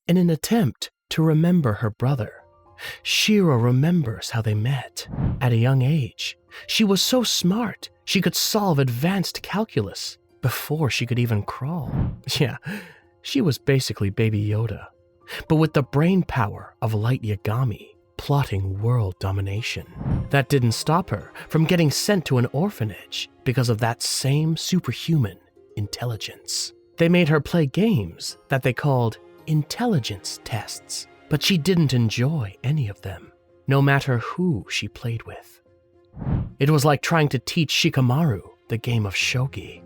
In an attempt to remember her brother, Shiro remembers how they met. At a young age, she was so smart she could solve advanced calculus before she could even crawl. Yeah, she was basically Baby Yoda, but with the brain power of Light Yagami, plotting world domination. That didn't stop her from getting sent to an orphanage because of that same superhuman intelligence. They made her play games that they called intelligence tests, but she didn't enjoy any of them, no matter who she played with. It was like trying to teach Shikamaru the game of shogi.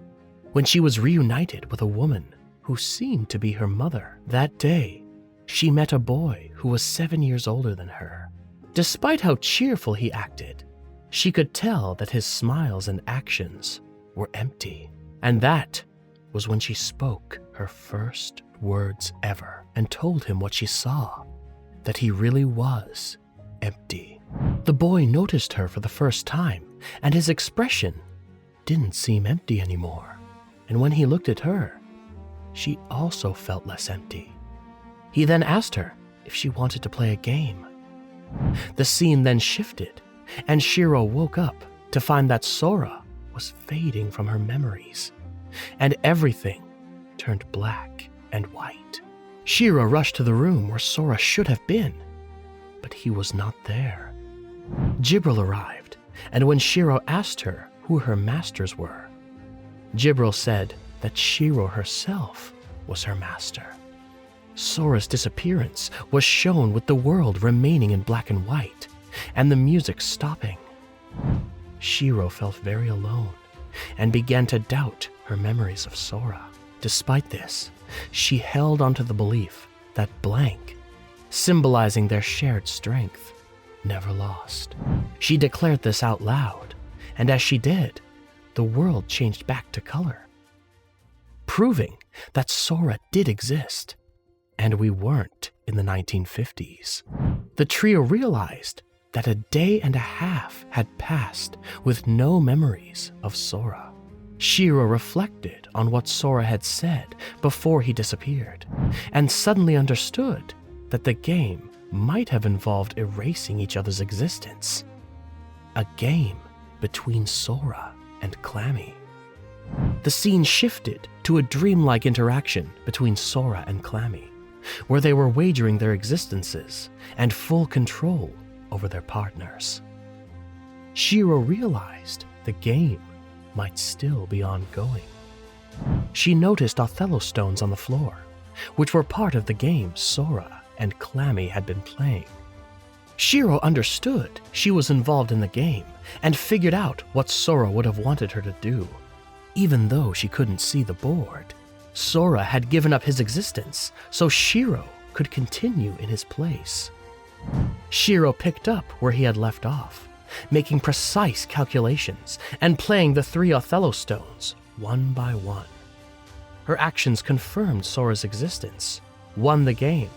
When she was reunited with a woman who seemed to be her mother, that day, she met a boy who was 7 years older than her. Despite how cheerful he acted, she could tell that his smiles and actions were empty. And that was when she spoke her first words ever and told him what she saw, that he really was empty. The boy noticed her for the first time, and his expression didn't seem empty anymore. And when he looked at her, she also felt less empty. He then asked her if she wanted to play a game. The scene then shifted, and Shiro woke up to find that Sora was fading from her memories, and everything turned black and white. Shiro rushed to the room where Sora should have been, but he was not there. Jibril arrived, and when Shiro asked her who her masters were, Jibril said that Shiro herself was her master. Sora's disappearance was shown with the world remaining in black and white, and the music stopping. Shiro felt very alone and began to doubt her memories of Sora. Despite this, she held onto the belief that blank, symbolizing their shared strength, never lost. She declared this out loud, and as she did, the world changed back to color, proving that Sora did exist, and we weren't in the 1950s. The trio realized that a day and a half had passed with no memories of Sora. Shiro reflected on what Sora had said before he disappeared, and suddenly understood that the game might have involved erasing each other's existence. A game between Sora and Clammy. The scene shifted to a dreamlike interaction between Sora and Clammy, where they were wagering their existences and full control over their partners. Shiro realized the game might still be ongoing. She noticed Othello stones on the floor, which were part of the game Sora and Clammy had been playing. Shiro understood she was involved in the game and figured out what Sora would have wanted her to do. Even though she couldn't see the board, Sora had given up his existence so Shiro could continue in his place. Shiro picked up where he had left off, making precise calculations and playing the 3 Othello stones one by one. Her actions confirmed Sora's existence, won the game,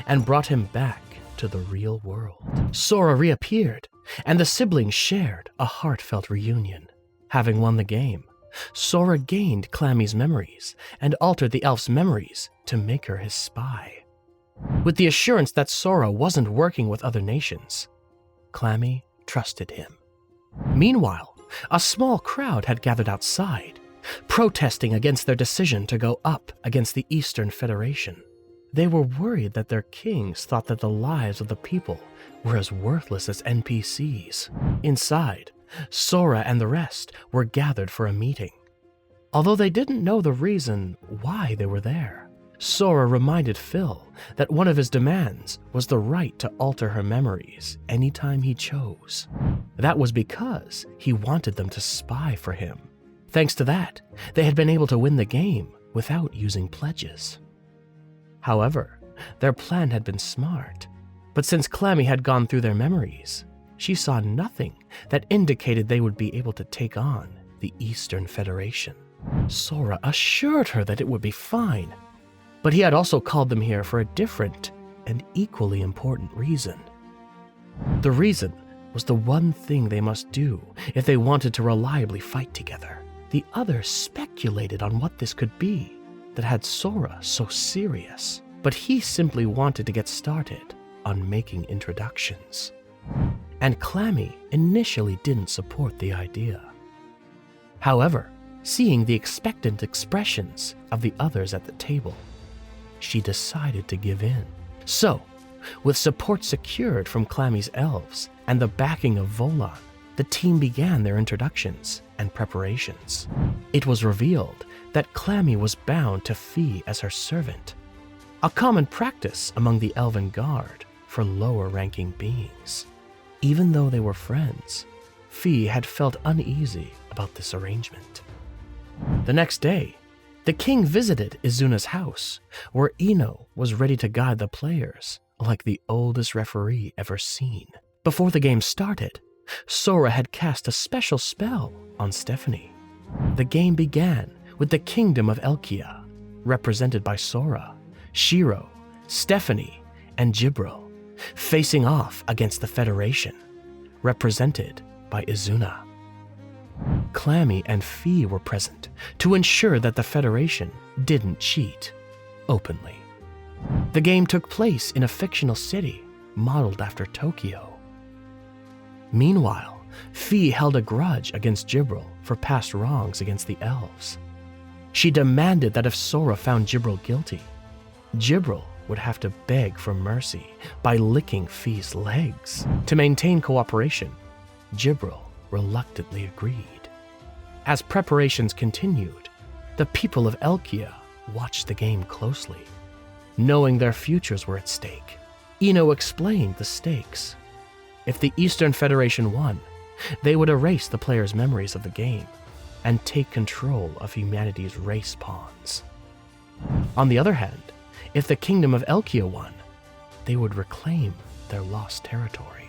and brought him back to the real world. Sora reappeared, and the siblings shared a heartfelt reunion. Having won the game, Sora gained Clammy's memories and altered the elf's memories to make her his spy. With the assurance that Sora wasn't working with other nations, Clammy trusted him. Meanwhile, a small crowd had gathered outside, protesting against their decision to go up against the Eastern Federation. They were worried that their kings thought that the lives of the people were as worthless as NPCs. Inside, Sora and the rest were gathered for a meeting. Although they didn't know the reason why they were there, Sora reminded Phil that one of his demands was the right to alter her memories anytime he chose. That was because he wanted them to spy for him. Thanks to that, they had been able to win the game without using pledges. However, their plan had been smart, but since Clammy had gone through their memories, she saw nothing that indicated they would be able to take on the Eastern Federation. Sora assured her that it would be fine, but he had also called them here for a different and equally important reason. The reason was the one thing they must do if they wanted to reliably fight together. The others speculated on what this could be that had Sora so serious. but he simply wanted to get started on making introductions. And Clammy initially didn't support the idea. However, seeing the expectant expressions of the others at the table, she decided to give in. So, with support secured from Clammy's elves and the backing of Volon, the team began their introductions and preparations. It was revealed that Clammy was bound to Fee as her servant, a common practice among the Elven Guard for lower-ranking beings. Even though they were friends, Fee had felt uneasy about this arrangement. The next day, the king visited Izuna's house, where Ino was ready to guide the players like the oldest referee ever seen. Before the game started, Sora had cast a special spell on Stephanie. The game began with the Kingdom of Elkia, represented by Sora, Shiro, Stephanie, and Jibril, facing off against the Federation, represented by Izuna. Clammy and Fee were present to ensure that the Federation didn't cheat openly. The game took place in a fictional city modeled after Tokyo. Meanwhile, Fee held a grudge against Jibril for past wrongs against the elves. She demanded that if Sora found Jibril guilty, Jibril would have to beg for mercy by licking Fee's legs. To maintain cooperation, Jibril reluctantly agreed. As preparations continued, the people of Elkia watched the game closely. Knowing their futures were at stake, Ino explained the stakes. If the Eastern Federation won, they would erase the players' memories of the game and take control of humanity's race pawns. On the other hand, if the Kingdom of Elkia won, they would reclaim their lost territory.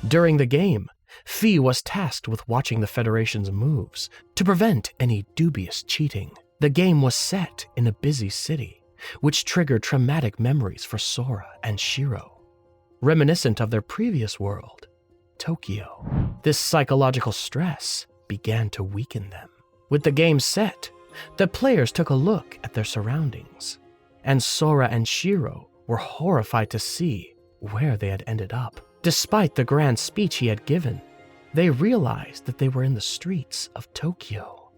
During the game, Fee was tasked with watching the Federation's moves to prevent any dubious cheating. The game was set in a busy city, which triggered traumatic memories for Sora and Shiro, reminiscent of their previous world, Tokyo. This psychological stress began to weaken them. With the game set, the players took a look at their surroundings, and Sora and Shiro were horrified to see where they had ended up. Despite the grand speech he had given, they realized that they were in the streets of Tokyo.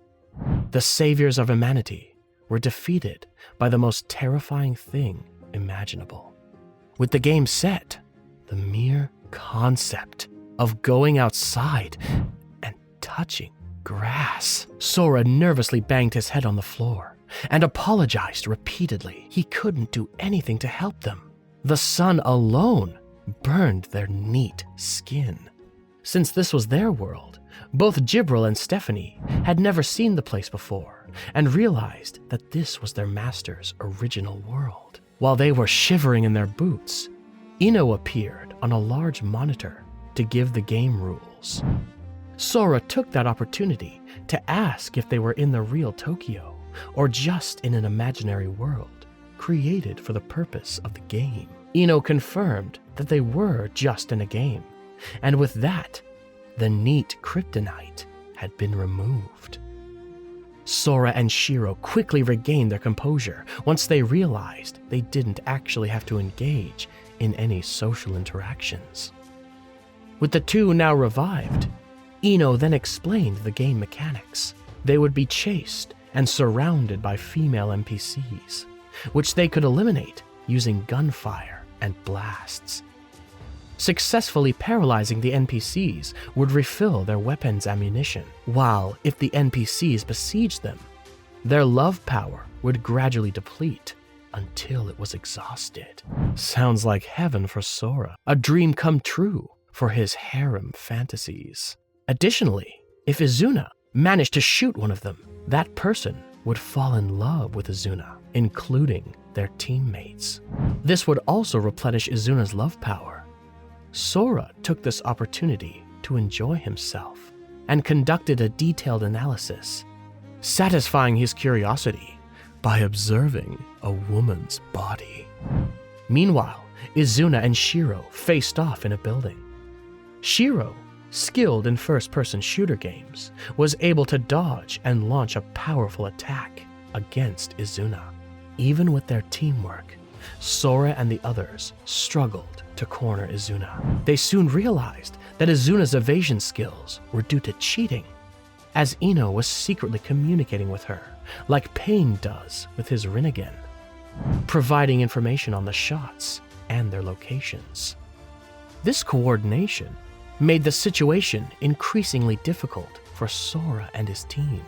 The saviors of humanity were defeated by the most terrifying thing imaginable. With the game set, the mere concept of going outside and touching grass. Sora nervously banged his head on the floor and apologized repeatedly. He couldn't do anything to help them. The sun alone burned their neat skin. Since this was their world, both Jibril and Stephanie had never seen the place before and realized that this was their master's original world. While they were shivering in their boots, Ino appeared on a large monitor to give the game rules. Sora took that opportunity to ask if they were in the real Tokyo or just in an imaginary world created for the purpose of the game. Ino confirmed that they were just in a game, and with that, the neat kryptonite had been removed. Sora and Shiro quickly regained their composure once they realized they didn't actually have to engage in any social interactions. With the two now revived, Ino then explained the game mechanics. They would be chased and surrounded by female NPCs, which they could eliminate using gunfire and blasts. Successfully paralyzing the NPCs would refill their weapons' ammunition, while if the NPCs besieged them, their love power would gradually deplete until it was exhausted. Sounds like heaven for Sora, a dream come true for his harem fantasies. Additionally, if Izuna managed to shoot one of them, that person would fall in love with Izuna, including their teammates. This would also replenish Izuna's love power. Sora took this opportunity to enjoy himself and conducted a detailed analysis, satisfying his curiosity by observing a woman's body. Meanwhile, Izuna and Shiro faced off in a building. Shiro, skilled in first-person shooter games, was able to dodge and launch a powerful attack against Izuna. Even with their teamwork, Sora and the others struggled to corner Izuna. They soon realized that Izuna's evasion skills were due to cheating, as Ino was secretly communicating with her, like Pain does with his Rinnegan, providing information on the shots and their locations. This coordination made the situation increasingly difficult for Sora and his team.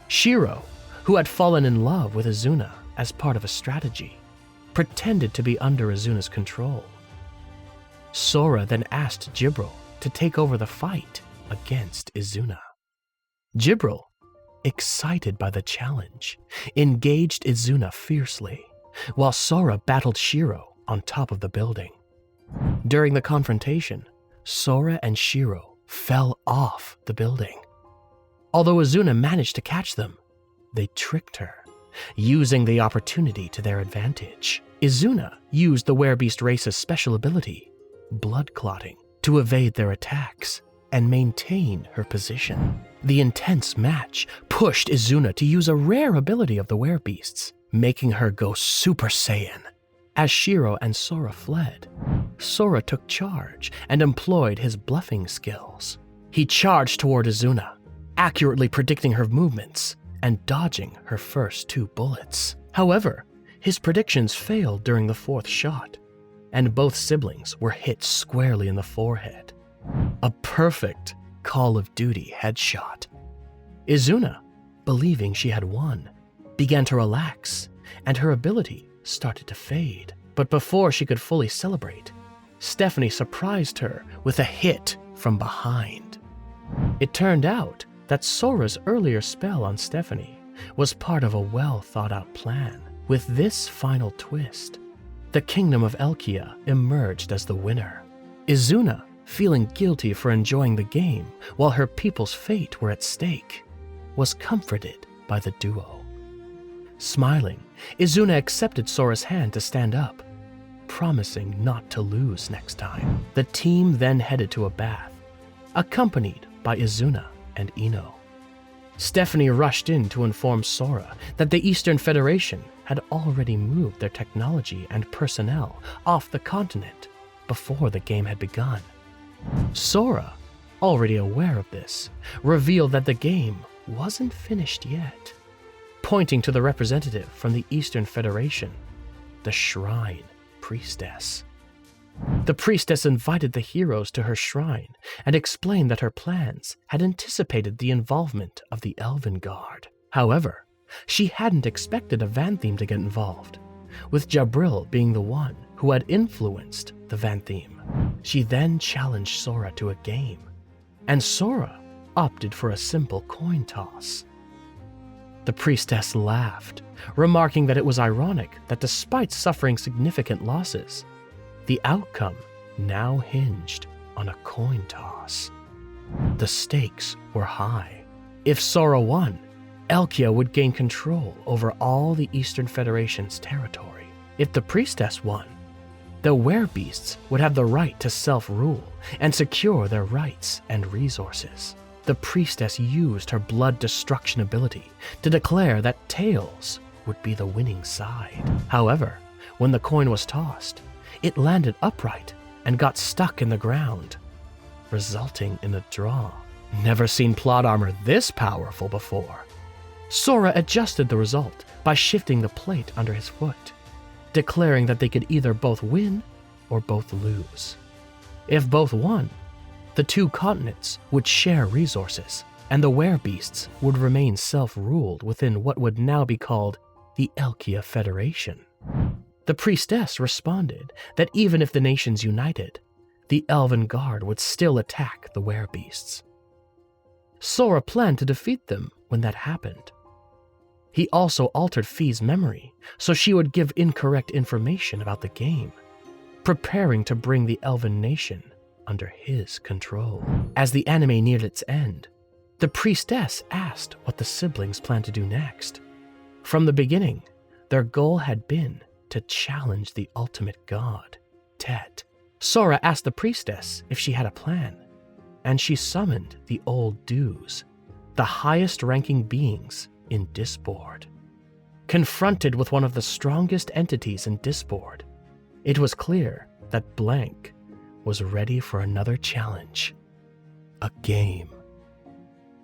Shiro, who had fallen in love with Izuna as part of a strategy, pretended to be under Izuna's control. Sora then asked Jibril to take over the fight against Izuna. Jibril, excited by the challenge, engaged Izuna fiercely, while Sora battled Shiro on top of the building. During the confrontation, Sora and Shiro fell off the building. Although Izuna managed to catch them, they tricked her, using the opportunity to their advantage. Izuna used the Werebeast race's special ability, blood clotting, to evade their attacks and maintain her position. The intense match pushed Izuna to use a rare ability of the Werebeasts, making her go Super Saiyan. As Shiro and Sora fled, Sora took charge and employed his bluffing skills. He charged toward Izuna, accurately predicting her movements and dodging her first 2 bullets. However, his predictions failed during the 4th shot, and both siblings were hit squarely in the forehead. A perfect Call of Duty headshot. Izuna, believing she had won, began to relax, and her ability started to fade. But before she could fully celebrate, Stephanie surprised her with a hit from behind. It turned out that Sora's earlier spell on Stephanie was part of a well-thought-out plan. With this final twist, the kingdom of Elkia emerged as the winner. Izuna, feeling guilty for enjoying the game while her people's fate were at stake, was comforted by the duo. Smiling, Izuna accepted Sora's hand to stand up, promising not to lose next time. The team then headed to a bath, accompanied by Izuna and Ino. Stephanie rushed in to inform Sora that the Eastern Federation had already moved their technology and personnel off the continent before the game had begun. Sora, already aware of this, revealed that the game wasn't finished yet, pointing to the representative from the Eastern Federation, the Shrine Priestess. The priestess invited the heroes to her shrine and explained that her plans had anticipated the involvement of the Elven Guard. However, she hadn't expected a Vantheme to get involved, with Jabril being the one who had influenced the Vantheme. She then challenged Sora to a game, and Sora opted for a simple coin toss. The priestess laughed, remarking that it was ironic that despite suffering significant losses, the outcome now hinged on a coin toss. The stakes were high. If Sora won, Elkia would gain control over all the Eastern Federation's territory. If the priestess won, the Werebeasts would have the right to self-rule and secure their rights and resources. The priestess used her blood destruction ability to declare that Tails would be the winning side. However, when the coin was tossed, it landed upright and got stuck in the ground, resulting in a draw. Never seen plot armor this powerful before. Sora adjusted the result by shifting the plate under his foot, declaring that they could either both win or both lose. If both won, the 2 continents would share resources, and the Werebeasts would remain self-ruled within what would now be called the Elkia Federation. The priestess responded that even if the nations united, the Elven Guard would still attack the Werebeasts. Sora planned to defeat them when that happened. He also altered Fi's memory so she would give incorrect information about the game, preparing to bring the Elven nation under his control. As the anime neared its end, the priestess asked what the siblings planned to do next. From the beginning, their goal had been to challenge the ultimate god, Tet. Sora asked the priestess if she had a plan, and she summoned the Old Dews, the highest-ranking beings in Disboard. confronted with one of the strongest entities in Disboard. It was clear that Blank was ready for another challenge, a game.